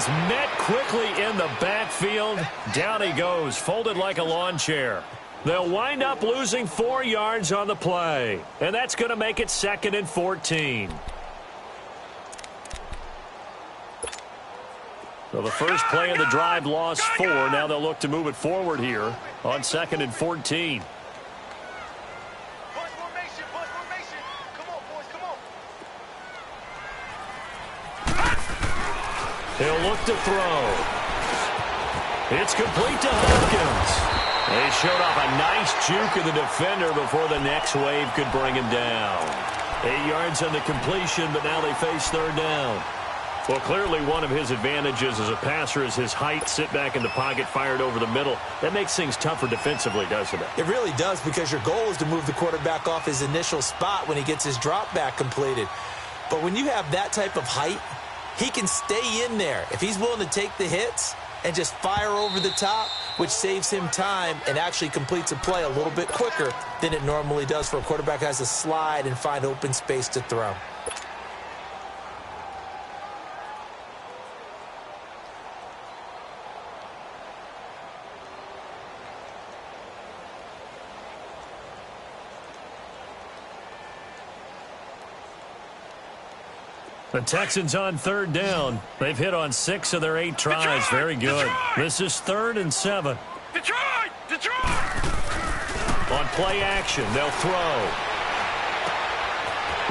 is met quickly in the backfield. Down he goes, folded like a lawn chair. They'll wind up losing 4 yards on the play, and that's going to make it 2nd and 14. So the first play of the drive lost 4. Now they'll look to move it forward here on 2nd and 14. He'll look to throw. It's complete to Hopkins. They showed off a nice juke of the defender before the next wave could bring him down. 8 yards on the completion, but now they face 3rd down. Well, clearly one of his advantages as a passer is his height. Sit back in the pocket, fired over the middle. That makes things tougher defensively, doesn't it? It really does, because your goal is to move the quarterback off his initial spot when he gets his drop back completed. But when you have that type of height, he can stay in there if he's willing to take the hits and just fire over the top, which saves him time and actually completes a play a little bit quicker than it normally does for a quarterback who has to slide and find open space to throw. The Texans on 3rd down. They've hit on 6 of their 8 tries. Very good. This is 3rd and 7. Detroit! On play action, they'll throw.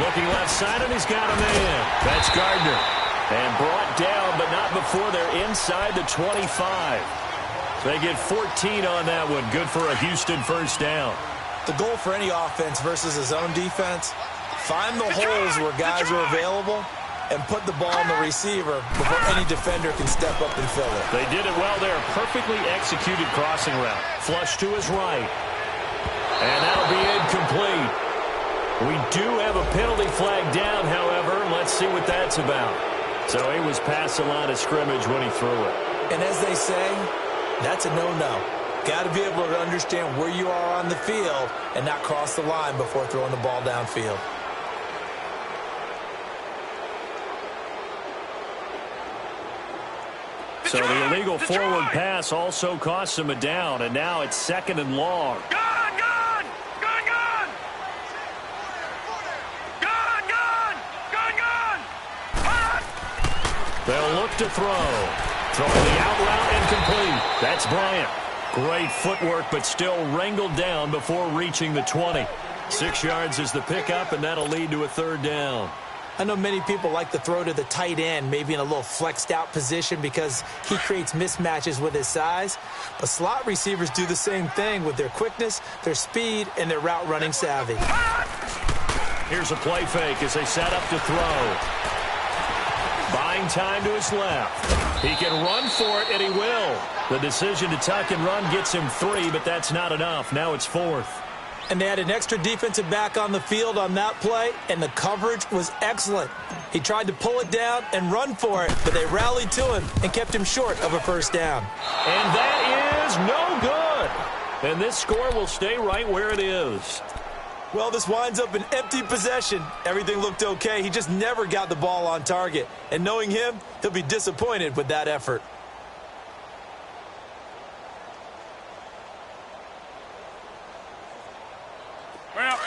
Looking left side, and he's got a man. That's Gardner. And brought down, but not before they're inside the 25. They get 14 on that one. Good for a Houston first down. The goal for any offense versus his own defense, find the holes where guys are available and put the ball on the receiver before any defender can step up and fill it. They did it well there. Perfectly executed crossing route. Flush to his right. And that'll be incomplete. We do have a penalty flag down, however. Let's see what that's about. So he was past the line of scrimmage when he threw it. And as they say, that's a no-no. Got to be able to understand where you are on the field and not cross the line before throwing the ball downfield. So the illegal forward pass also costs him a down, and now it's 2nd and long. Gone! They'll look to throw. Throwing the out route incomplete. That's Bryant. Great footwork, but still wrangled down before reaching the 20. 6 yards is the pickup, and that'll lead to a 3rd down. I know many people like to throw to the tight end, maybe in a little flexed out position because he creates mismatches with his size. But slot receivers do the same thing with their quickness, their speed, and their route running savvy. Here's a play fake as they set up to throw. Buying time to his left. He can run for it, and he will. The decision to tuck and run gets him 3, but that's not enough. Now it's 4th. And they had an extra defensive back on the field on that play, and the coverage was excellent. He tried to pull it down and run for it, but they rallied to him and kept him short of a first down. And that is no good. And this score will stay right where it is. Well, this winds up an empty possession. Everything looked okay. He just never got the ball on target. And knowing him, he'll be disappointed with that effort. Well,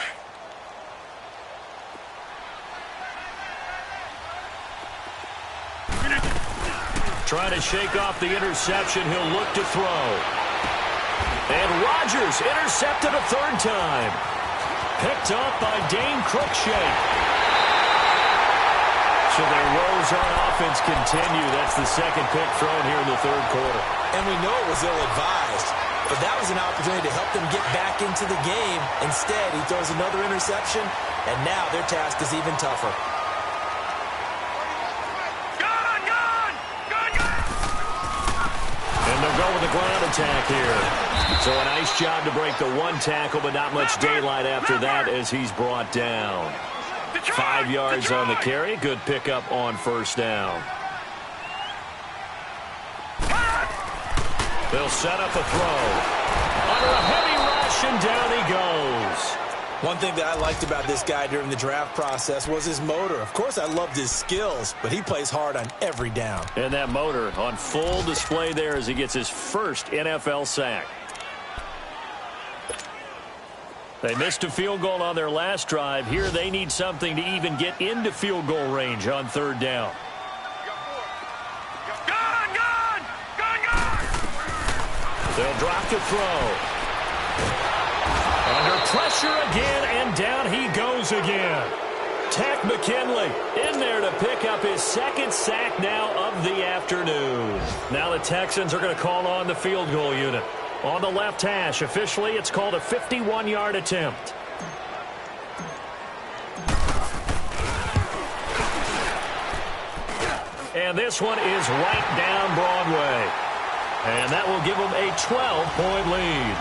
trying to shake off the interception. He'll look to throw. And Rodgers intercepted a 3rd time. Picked off by Dane Cruikshank. So their woes on offense continue. That's the 2nd pick thrown here in the 3rd quarter. And we know it was ill-advised, but that was an opportunity to help them get back into the game. Instead, he throws another interception, and now their task is even tougher. And they'll go with a ground attack here. So a nice job to break the 1 tackle, but not much daylight after that as he's brought down. 5 yards on the carry. Good pickup on first down. They'll set up a throw. Under a heavy rush, and down he goes. One thing that I liked about this guy during the draft process was his motor. Of course, I loved his skills, but he plays hard on every down. And that motor on full display there as he gets his first NFL sack. They missed a field goal on their last drive. Here they need something to even get into field goal range on third down. They'll drop to throw. Under pressure again, and down he goes again. Tack McKinley in there to pick up his second sack now of the afternoon. Now the Texans are going to call on the field goal unit. On the left hash, officially it's called a 51-yard attempt. And this one is right down Broadway. And that will give them a 12-point lead.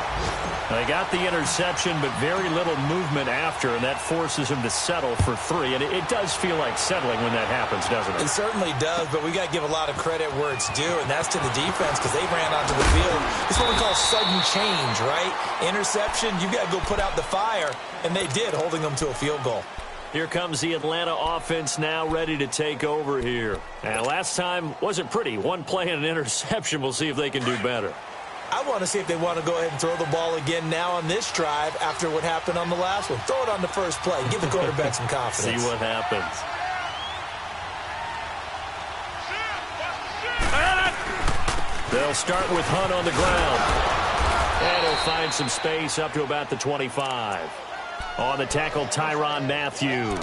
They got the interception, but very little movement after, and that forces him to settle for 3. And it does feel like settling when that happens, doesn't it? It certainly does, but we got to give a lot of credit where it's due, and that's to the defense because they ran onto the field. It's what we call sudden change, right? Interception, you got to go put out the fire, and they did, holding them to a field goal. Here comes the Atlanta offense now ready to take over here. And last time wasn't pretty. One play and an interception. We'll see if they can do better. I want to see if they want to go ahead and throw the ball again now on this drive after what happened on the last one. Throw it on the first play. Give the quarterback some confidence. See what happens. They'll start with Hunt on the ground. And he'll find some space up to about the 25. On the tackle, Tyrann Mathieu.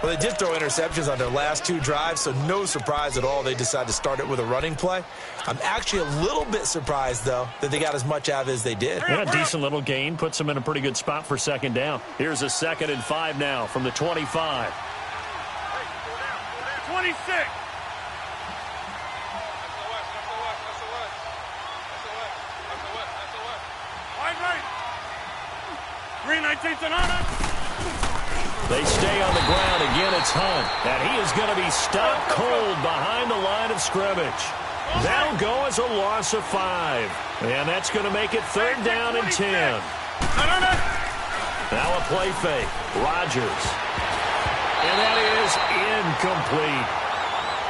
Well, they did throw interceptions on their last 2 drives, so no surprise at all they decided to start it with a running play. I'm actually a little bit surprised, though, that they got as much out of it as they did. Yeah, decent little gain. Puts them in a pretty good spot for second down. Here's a 2nd and 5 now from the 25. 26. Green 19th and on it. They stay on the ground. Again, it's Hunt. And he is going to be stopped cold behind the line of scrimmage. That'll go as a loss of 5. And that's going to make it 3rd down and 10. Now a play fake. Rodgers. And that is incomplete.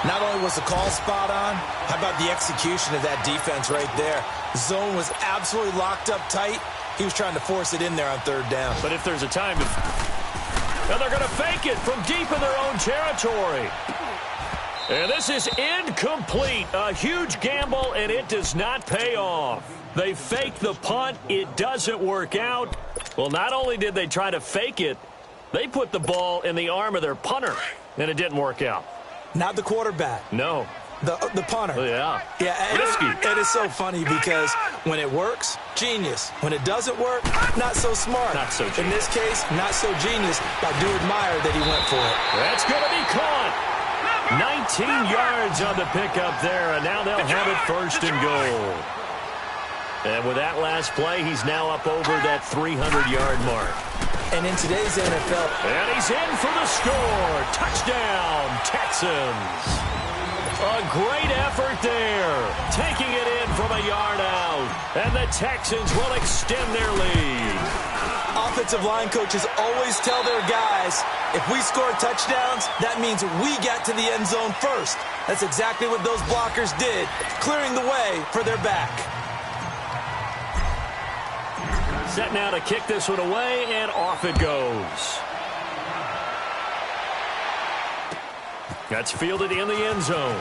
Not only was the call spot on, how about the execution of that defense right there? The zone was absolutely locked up tight. He was trying to force it in there on 3rd down. But if there's a time to... And they're going to fake it from deep in their own territory. And this is incomplete. A huge gamble, and it does not pay off. They fake the punt. It doesn't work out. Well, not only did they try to fake it, they put the ball in the arm of their punter, and it didn't work out. Not the quarterback. No. The punter. Yeah. Yeah, risky. It is so funny because when it works, genius. When it doesn't work, not so smart. Not so genius. In this case, not so genius. I do admire that he went for it. That's going to be caught. 19 yards on the pickup there, and now they'll have it 1st and goal. And with that last play, he's now up over that 300-yard mark. And in today's NFL... And he's in for the score. Touchdown, Texans. A great effort there. Taking it in from a yard out. And the Texans will extend their lead. Offensive line coaches always tell their guys, if we score touchdowns, that means we get to the end zone first. That's exactly what those blockers did, clearing the way for their back. Set now to kick this one away, and off it goes. That's fielded in the end zone.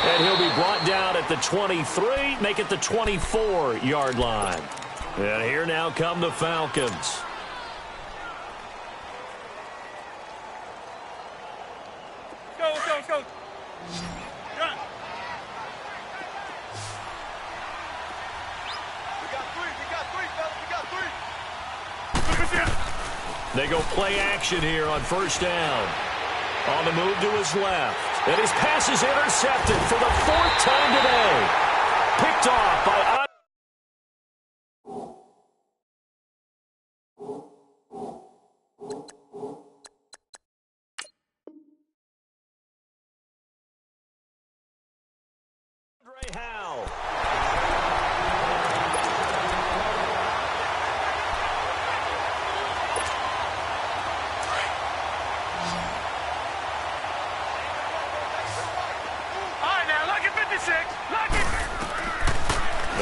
And he'll be brought down at the 23, make it the 24-yard line. And here now come the Falcons. Let's go. Run. We got three, fellas. We got three. They go play action here on 1st down. On the move to his left. And his pass is intercepted for the 4th time today. Picked off by...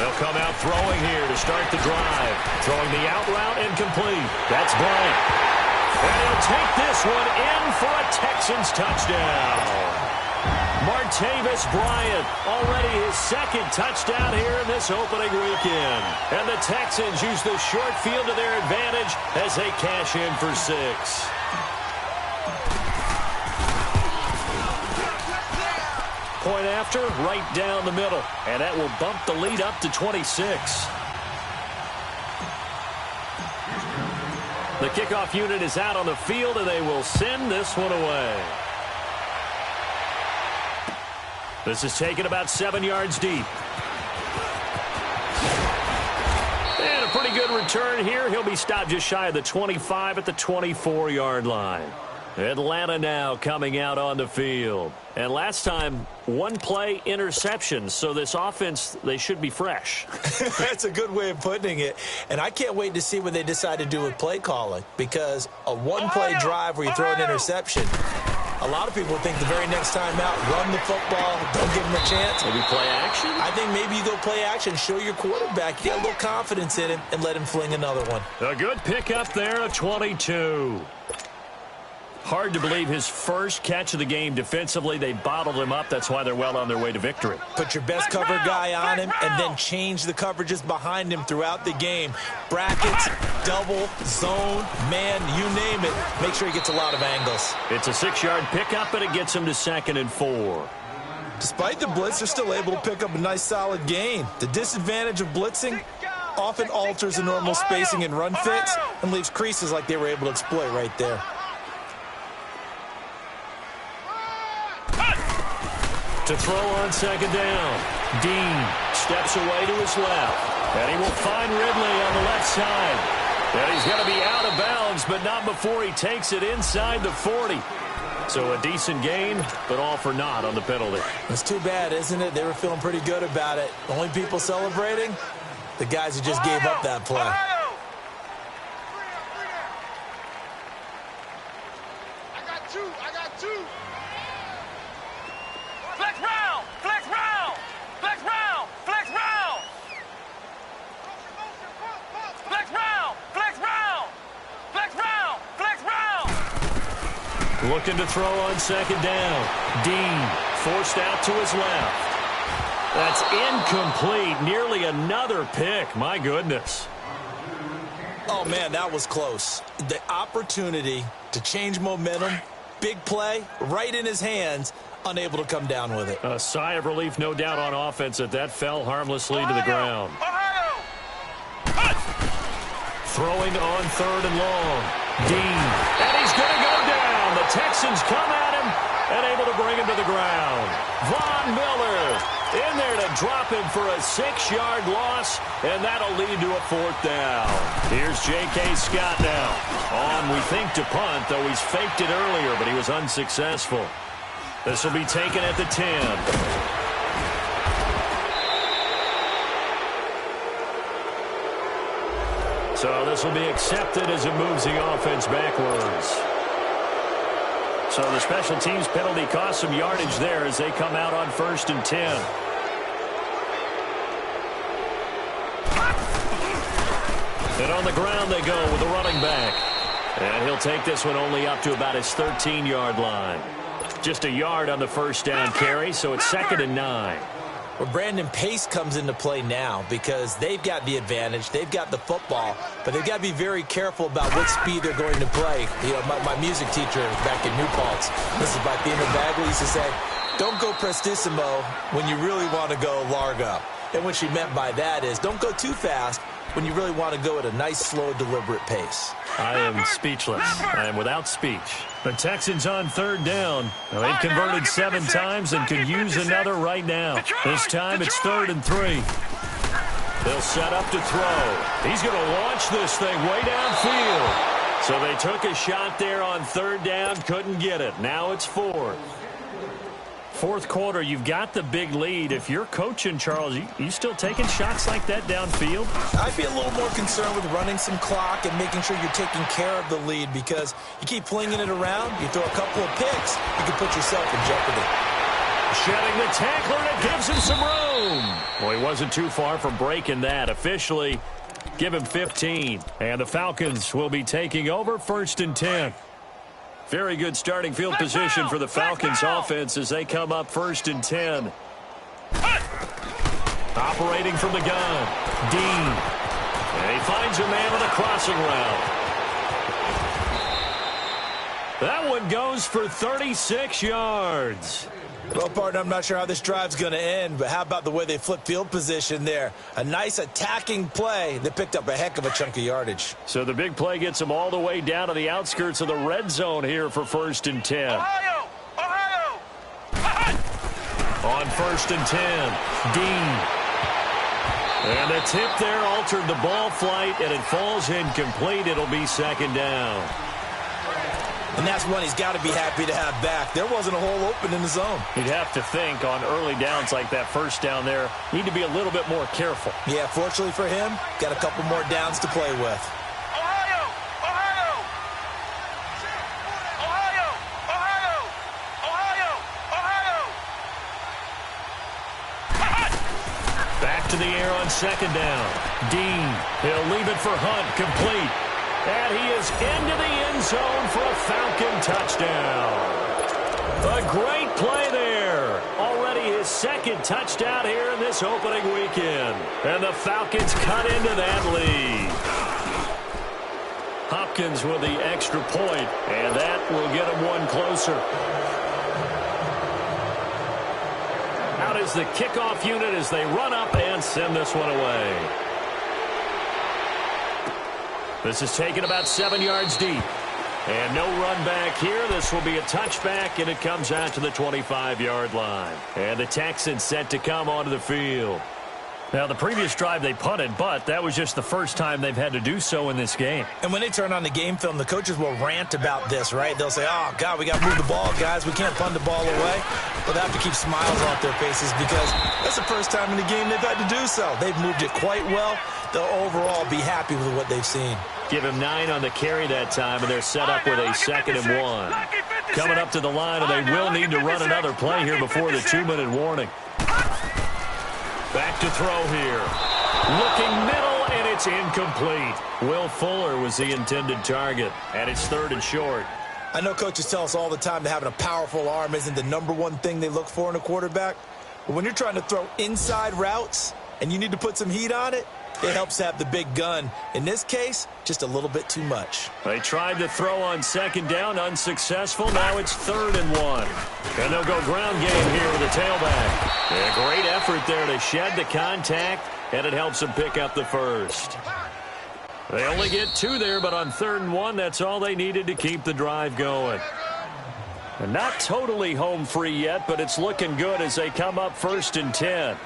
They'll come out throwing here to start the drive. Throwing the out route and complete. That's Bryant. And he'll take this one in for a Texans touchdown. Martavis Bryant, already his second touchdown here in this opening weekend. And the Texans use the short field to their advantage as they cash in for 6. Point after, right down the middle. And that will bump the lead up to 26. The kickoff unit is out on the field, and they will send this one away. This is taken about 7 yards deep. And a pretty good return here. He'll be stopped just shy of the 25 at the 24-yard line. Atlanta now coming out on the field. And last time, one play interception. So this offense, they should be fresh. That's a good way of putting it. And I can't wait to see what they decide to do with play calling. Because a one-play drive where you throw an interception, a lot of people think the very next time out, run the football, don't give him a chance. Maybe play action? I think maybe you go play action, show your quarterback, you got a little confidence in him, and let him fling another one. A good pickup there, a 22. Hard to believe his first catch of the game defensively. They bottled him up. That's why they're well on their way to victory. Put your best cover guy on him and then change the coverages behind him throughout the game. Brackets, double, zone, man, you name it. Make sure he gets a lot of angles. It's a 6-yard pickup, and it gets him to 2nd and 4. Despite the blitz, they're still able to pick up a nice, solid gain. The disadvantage of blitzing often alters the normal spacing and run fits and leaves creases like they were able to exploit right there. To throw on 2nd down. Dean steps away to his left. And he will find Ridley on the left side. And he's going to be out of bounds, but not before he takes it inside the 40. So a decent gain, but all for naught on the penalty. It's too bad, isn't it? They were feeling pretty good about it. The only people celebrating, the guys who just gave up that play. I got two. Flex round! Flex round! Flex round! Flex round! Flex round! Flex round! Flex round! Flex round! Looking to throw on 2nd down. Dean forced out to his left. That's incomplete. Nearly another pick. My goodness. Oh, man, that was close. The opportunity to change momentum, big play, right in his hands, unable to come down with it. A sigh of relief, no doubt, on offense that fell harmlessly to the ground. Throwing on 3rd and long. Dean. And he's going to go down. The Texans come at him and able to bring him to the ground. Von Miller in there to drop him for a 6-yard loss, and that'll lead to a 4th down. Here's J.K. Scott now. On, we think, to punt, though he's faked it earlier, but he was unsuccessful. This will be taken at the 10. So this will be accepted as it moves the offense backwards. So the special teams penalty cost some yardage there as they come out on 1st and 10. And on the ground they go with the running back. And he'll take this one only up to about his 13-yard line. Just a yard on the 1st down carry, so it's 2nd and 9. Well, Brandon, pace comes into play now because they've got the advantage. They've got the football, but they've got to be very careful about what speed they're going to play. You know, my music teacher back in New Paltz, Mrs. Bathina Bagley, used to say, don't go prestissimo when you really want to go largo. And what she meant by that is don't go too fast when you really want to go at a nice, slow, deliberate pace. I am speechless. I am without speech. The Texans on 3rd down. Now, they've converted 7 times and could use another right now. This time it's 3rd and 3. They'll set up to throw. He's going to launch this thing way downfield. So they took a shot there on 3rd down, couldn't get it. Now it's 4th. 4th quarter, you've got the big lead. If you're coaching, Charles, you still taking shots like that downfield? I'd be a little more concerned with running some clock and making sure you're taking care of the lead because you keep flinging it around, you throw a couple of picks, you can put yourself in jeopardy. Shedding the tackler, and it gives him some room. boom. Well, he wasn't too far from breaking that. Officially, give him 15. And the Falcons will be taking over 1st and 10. Very good starting field position for the Falcons offense as they come up 1st and 10. Operating from the gun, Dean. And he finds a man with a crossing route. That one goes for 36 yards. Well, partner, I'm not sure how this drive's going to end, but how about the way they flip field position there? A nice attacking play that picked up a heck of a chunk of yardage. So the big play gets them all the way down to the outskirts of the red zone here for 1st and 10. Ohio! Ohio! On 1st and 10, Dean. And the tip there altered the ball flight, and it falls incomplete. It'll be 2nd down. And that's one he's got to be happy to have back. There wasn't a hole open in the zone. You'd have to think on early downs like that 1st down there, need to be a little bit more careful. Yeah, fortunately for him, got a couple more downs to play with. Ohio! Ohio! Ohio! Ohio! Ohio! Ohio! Back to the air on 2nd down. Dean, he'll leave it for Hunt, complete. And he is into the end zone for a Falcon touchdown. A great play there. Already his 2nd touchdown here in this opening weekend. And the Falcons cut into that lead. Hopkins with the extra point, and that will get him one closer. Out is the kickoff unit as they run up and send this one away. This is taken about 7 yards deep. And no run back here. This will be a touchback, and it comes out to the 25-yard line. And the Texans set to come onto the field. Now, the previous drive they punted, but that was just the first time they've had to do so in this game. And when they turn on the game film, the coaches will rant about this, right? They'll say, oh, God, we got to move the ball, guys. We can't punt the ball away. But they have to keep smiles off their faces because that's the first time in the game they've had to do so. They've moved it quite well. They'll overall be happy with what they've seen. Give him 9 on the carry that time, and they're set up with a 2nd and 1. Coming up to the line, and they will need to run another play here before the 2-minute warning. Back to throw here. Looking middle, and it's incomplete. Will Fuller was the intended target, and it's 3rd and short. I know coaches tell us all the time that having a powerful arm isn't the #1 thing they look for in a quarterback. But when you're trying to throw inside routes and you need to put some heat on it, it helps to have the big gun. In this case, just a little bit too much. They tried to throw on 2nd down, unsuccessful. Now it's 3rd and 1. And they'll go ground game here with the tailback. A great effort there to shed the contact, and it helps them pick up the 1st. They only get 2 there, but on 3rd and 1, that's all they needed to keep the drive going. And not totally home free yet, but it's looking good as they come up 1st and 10.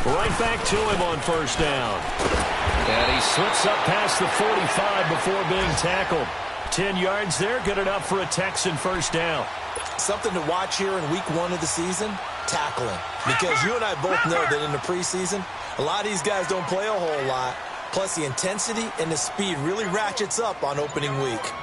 Right back to him on 1st down. And he slips up past the 45 before being tackled. 10 yards there, good enough for a Texan 1st down. Something to watch here in week 1 of the season, tackling. Because you and I both know that in the preseason, a lot of these guys don't play a whole lot. Plus, the intensity and the speed really ratchets up on opening week.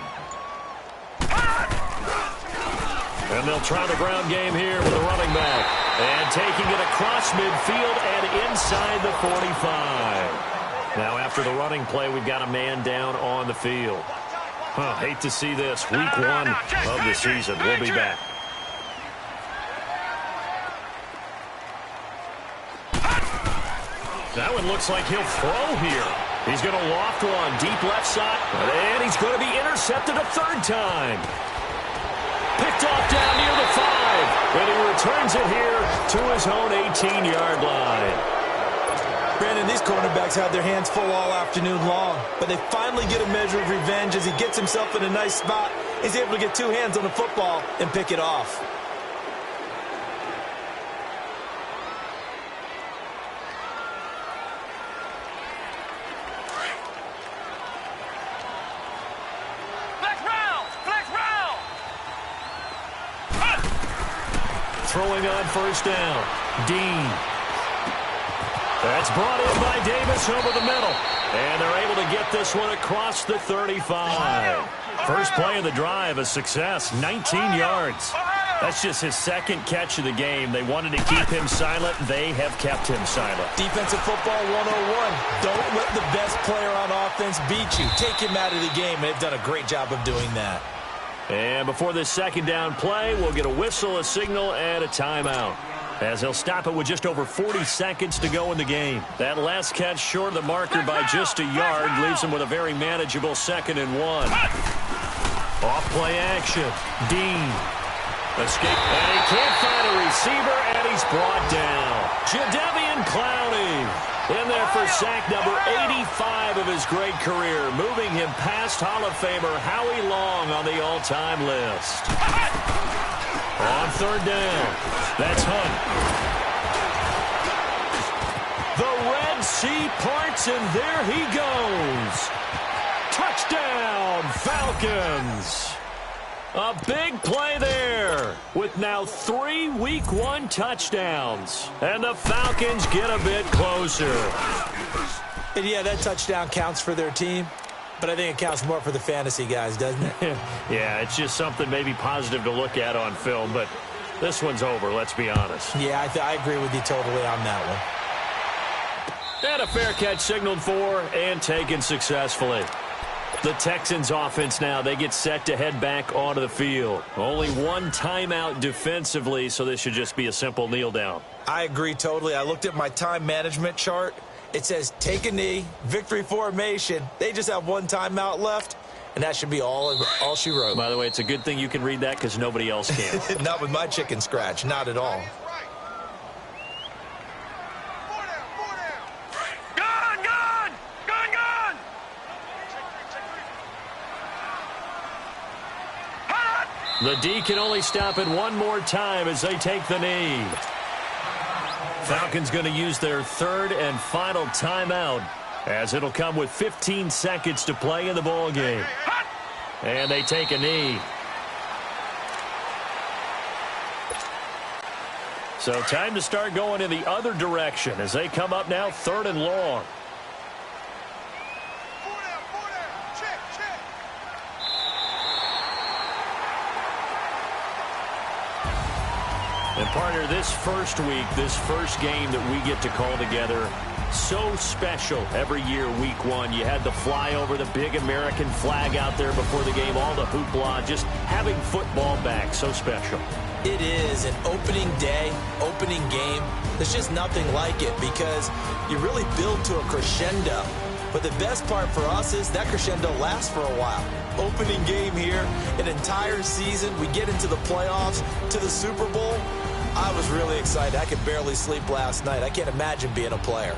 And they'll try the ground game here with the running back. And taking it across midfield and inside the 45. Now, after the running play, we've got a man down on the field. Hate to see this. Week 1 of the season. We'll be back. That one looks like he'll throw here. He's going to loft one deep left side. And he's going to be intercepted a 3rd time. Picked off down near the 5. And he returns it here to his own 18-yard line. Brandon, these cornerbacks had their hands full all afternoon long, but they finally get a measure of revenge as he gets himself in a nice spot. He's able to get 2 hands on the football and pick it off. Throwing on 1st down. Dean. That's brought in by Davis over the middle. And they're able to get this one across the 35. First play of the drive, a success, 19 yards. That's just his second catch of the game. They wanted to keep him silent. They have kept him silent. Defensive football 101. Don't let the best player on offense beat you. Take him out of the game, and they've done a great job of doing that. And before this second down play, we'll get a whistle, a signal, and a timeout, as he'll stop it with just over 40 seconds to go in the game. That last catch short of the marker by just a yard leaves him with a very manageable 2nd and 1. Off play action. Dean. Escape. And he can't find a receiver, and he's brought down. Jadeveon Clowney in there for sack number 85 of his great career, moving him past Hall of Famer Howie Long on the all-time list. On 3rd down, that's Hunt. The Red Sea parts, and there he goes. Touchdown, Falcons. A big play there with now 3 Week 1 touchdowns. And the Falcons get a bit closer. And yeah, that touchdown counts for their team, but I think it counts more for the fantasy guys, doesn't it? Yeah, it's just something maybe positive to look at on film, but this one's over, let's be honest. Yeah, I agree with you totally on that one. And a fair catch signaled for and taken successfully. The Texans offense now, they get set to head back onto the field. Only one timeout defensively, so this should just be a simple kneel down. I agree totally. I looked at my time management chart. It says take a knee, victory formation. They just have one timeout left, and that should be all she wrote. By the way, it's a good thing you can read that because nobody else can. Not with my chicken scratch, not at all. The D can only stop it one more time as they take the knee. Falcons going to use their 3rd and final timeout, as it'll come with 15 seconds to play in the ball game. And they take a knee. So time to start going in the other direction as they come up now 3rd and long. And partner, this first week, this first game that we get to call together, so special every year, Week 1. You had the flyover, the big American flag out there before the game, all the hoopla, just having football back, so special. It is an opening day, opening game. There's just nothing like it because you really build to a crescendo. But the best part for us is that crescendo lasts for a while. Opening game here, an entire season. We get into the playoffs, to the Super Bowl. I was really excited. I could barely sleep last night. I can't imagine being a player.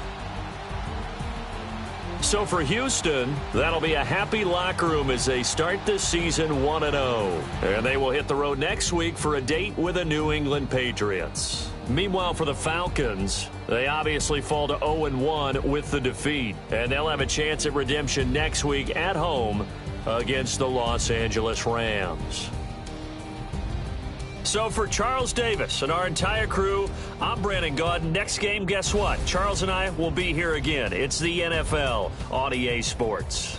So for Houston, that'll be a happy locker room as they start this season 1-0. And they will hit the road next week for a date with the New England Patriots. Meanwhile, for the Falcons, they obviously fall to 0-1 with the defeat. And they'll have a chance at redemption next week at home against the Los Angeles Rams. So for Charles Davis and our entire crew, I'm Brandon Gaudin. Next game, guess what? Charles and I will be here again. It's the NFL on EA Sports.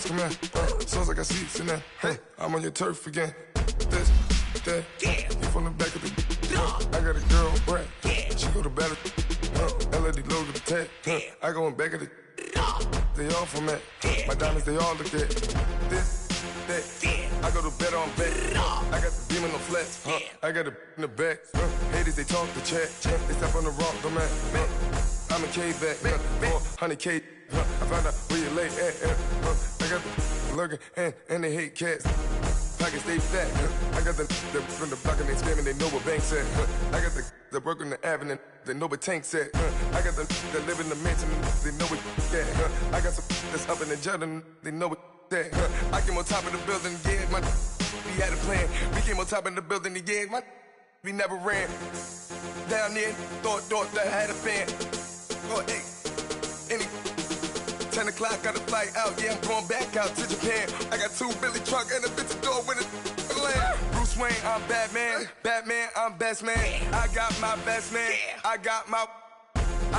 Come here, sounds like I seats in there. Hey, I'm on your turf again. This, that, you from the back of the. I got a girl, right? She go to battle. LED low to the tag. I go in back of the. They all from that. My diamonds, they all look at. This, that. I go to bed on bed. I got the beam in the flats. I got it in the back. Haters, they talk the chat. They step on the rock, the man. I'm a K-back. 400K. I found out where you lay at. I got the lurking and they hate cats. Pockets stay fat. I got the from the block and they screaming, they know what banks at. I got the work on the avenue, they know what tanks at. I got the that live in the mansion, they know what at. I got some that's up in the jet and they know what that. I came on top of the building, yeah, my we had a plan. We came on top of the building, yeah, my we never ran. Down there, thought that I had a fan. Oh, hey, any 10 o'clock, got a flight out, yeah, I'm going back out to Japan. I got 2 Billy truck and a bitch door with a land. Bruce Wayne, I'm Batman. Batman, I'm best man. I got my best man. I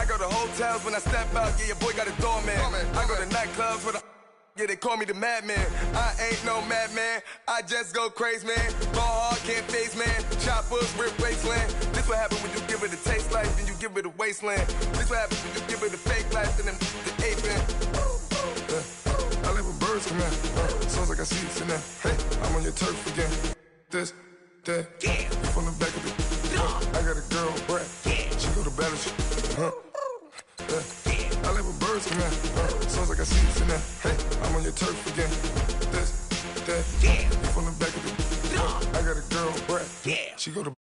go to hotels when I step out, yeah, your boy got a doorman. I go to nightclubs with a yeah, they call me the madman. I ain't no madman, I just go crazy, man. Ball hard, can't face, man. Choppers, rip wasteland. This what happens when you give it a taste life, then you give it a wasteland. This what happens when you give it a fake life, and then the ape in. I live with birds come in. Sounds like I see it in there. Hey, I'm on your turf again. This, that, you from the back of the. I got a girl, Brad. She go to battle. I live with birds come in. Sounds like I see it in there. Hey, I'm on your turf again. This, that, you from the back of the. I got a girl, Brad. She go to